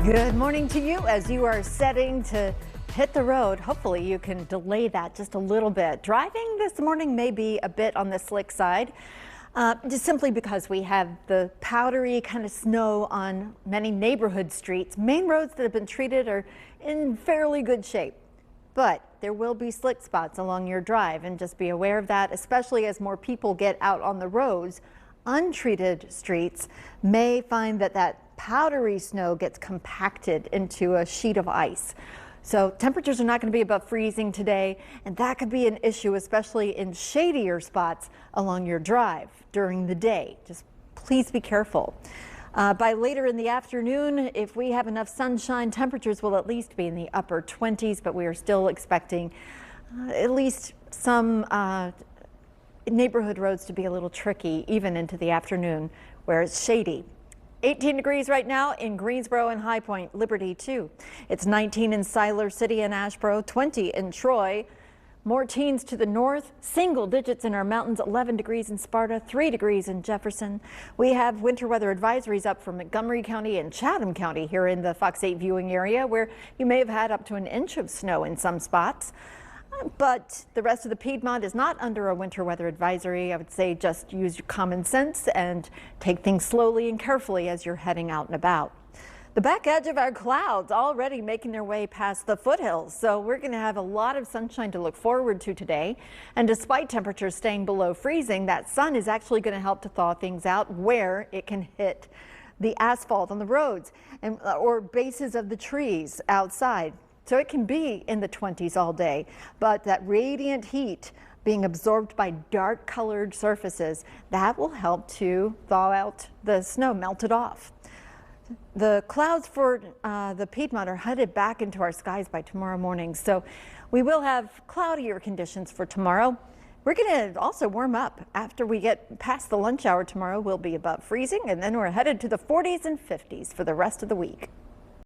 Good morning to you as you are setting to hit the road. Hopefully you can delay that just a little bit. Driving this morning may be a bit on the slick side, just simply because we have the powdery kind of snow on many neighborhood streets. Main roads that have been treated are in fairly good shape, but there will be slick spots along your drive, and just be aware of that, especially as more people get out on the roads. Untreated streets may find that powdery snow gets compacted into a sheet of ice. So temperatures are not going to be above freezing today, and that could be an issue, especially in shadier spots along your drive during the day. Just please be careful. By later in the afternoon, if we have enough sunshine, temperatures will at least be in the upper 20s, but we are still expecting at least some neighborhood roads to be a little tricky even into the afternoon where it's shady. 18 degrees right now in Greensboro and High Point, Liberty 2. It's 19 in Siler City and Asheboro, 20 in Troy. More teens to the north, single digits in our mountains, 11 degrees in Sparta, 3 degrees in Jefferson. We have winter weather advisories up for Montgomery County and Chatham County here in the Fox 8 viewing area, where you may have had up to an inch of snow in some spots. But the rest of the Piedmont is not under a winter weather advisory. I would say just use your common sense and take things slowly and carefully as you're heading out and about. The back edge of our clouds already making their way past the foothills, so we're going to have a lot of sunshine to look forward to today. And despite temperatures staying below freezing, that sun is actually going to help to thaw things out where it can hit the asphalt on the roads and or bases of the trees outside. So it can be in the 20s all day, but that radiant heat being absorbed by dark colored surfaces, that will help to thaw out the snow, melt it off. The clouds for the Piedmont are headed back into our skies by tomorrow morning, so we will have cloudier conditions for tomorrow. We're going to also warm up after we get past the lunch hour tomorrow. We'll be above freezing, and then we're headed to the 40s and 50s for the rest of the week.